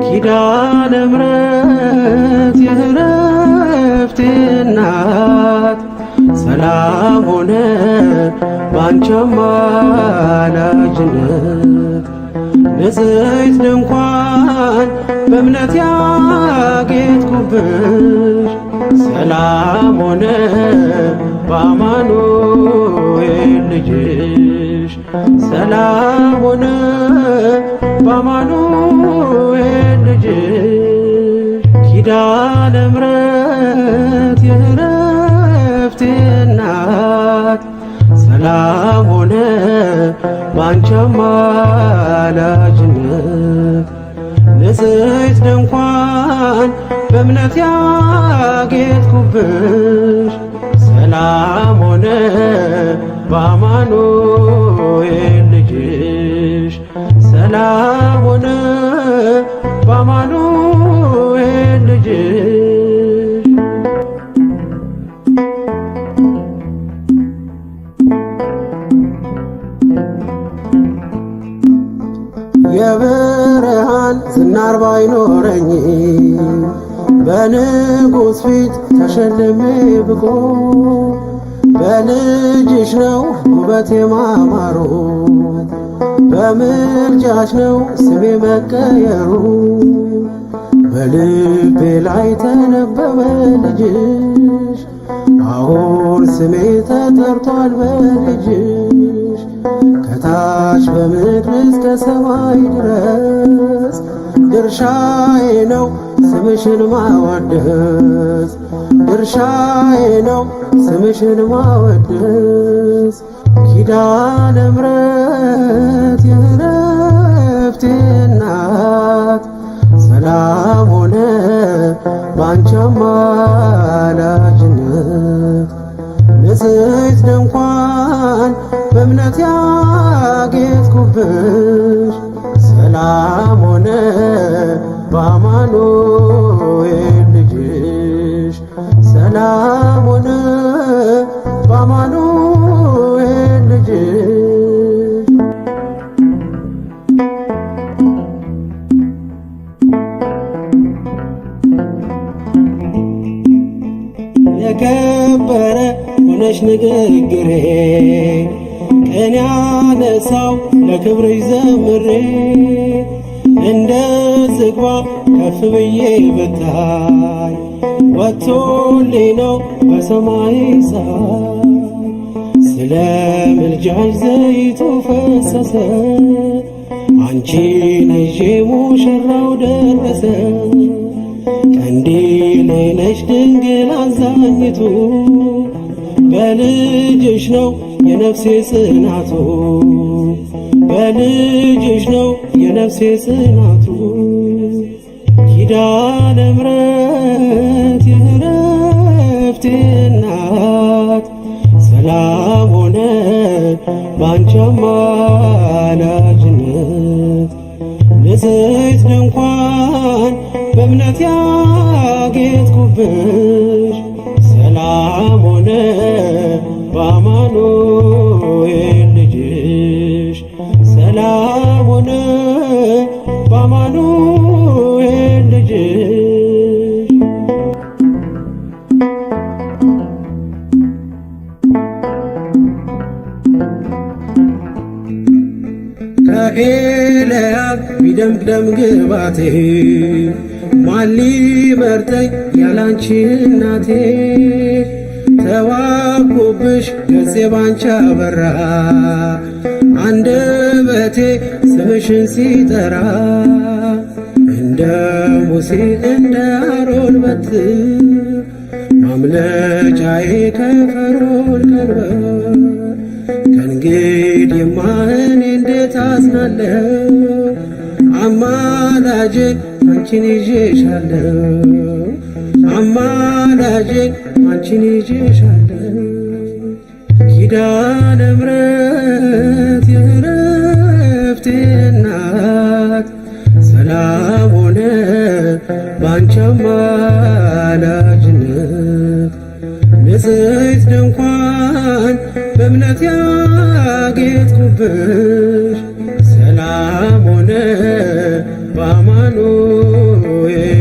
ኪዳነ ምሕረት የዕረፍቴ እናት ሰላም ሆነ ባንቺ አማላጅነት ንጽሕት ድንኳን በእምነት ያጌጥኩብሽ ሰላም ሆነ በአማኑኤል ልጅሽ ሰላም ሆነ በአማኑኤል ልጅሽ ኪዳነ ምሕረት የዕረፍቴ እናት ሰላም ሆነ ባንቺ አማላጅነት ንጽሕት ድንኳን በእምነት ያጌጥኩብሽ ሰላም ሆነ በአማኑኤል ልጅሽ ሰላም ሆነ በአማኑኤል ልጅሽ የብርሃን ዝናር ባይኖረኝ በንጉሥ ፊት ተሸልሜ ብቆ በልጅሽ ነው ውበት የማማሩ በምልጃሽ ነው ስሜ መቀየሩ በልቤ ላይ ተነበበ ልጅሽ አሁን ስሜ ተጠርቷል በልጅሽ ከታች በምድር እስከ ሰማይ ድረስ ድርሻዬ ነው ስምሽን ማወደስ ድርሻዬ ነው ስምሽን ማወደስ ኪዳነ ምሕረት የዕረፍቴ እናት ሰላም ሆነ ባንቺ አማላጅነት ንጽሕት ድንኳን በእምነት ያጌጥኩብሽ ሰላም ሆነ በአማኑኤል ልጅሽ ሰላም ሆነ በአማኑኤል ልጅሽ የከበረ ሆነሽ ንግግሬ ቀን ያነሳው ለክብርሽ ዘምሬ እንደ ዝግባ ከፍ ብዬ ብታይ ወጥቶልኝ ነው በሰማይ ፀሐይ ስለ ምልጃሽ ዘይቱ ፈሰሰ አንቺን ይዤ ሙሽራው ደረሰ ቀንዲሌ ነሽ ድንግል አዛኝቱ በልጅሽ ነው የነፍሴ ጽናቱ በልጅሽ ነው የነፍሴ ጽናቱ ኪዳነ ምሕረት የዕረፍቴ እናት ሰላም ሆነ ባንቺ አማላጅነት ንጽሕት ድንኳን በእምነት ያጌጥኩብሽ ሰላም ሆነ በአማኑኤል ልጅሽ ሰላም ሆነ በአማኑኤል ልጅሽ ከኤልያብ ቢደምቅም ግባቴ ማን ሊመርጠኝ ያላንቺ እናቴ ተዋብኩብሽ ገጼ ባንቺ አበራ አንደበቴ ስምሽን ሲጠራ እንደ ሙሴ እንደ አሮን በትር ማምለጫዬ ከፈርዖን ቀንበር ከእንግዲህማ እኔ እንዴት አዝናለሁ አማላጄ አንቺን ይዤሻለሁ አማላጄ አንቺን ይዤሻለሁ ኪዳነ ምሕረት የዕረፍቴ እናት ሰላም ሆነ ባንቺ አማላጅነት ንጽሕት ድንኳን በእምነት ያጌጥኩብሽ ሰላም ሆነ በአማኑኤል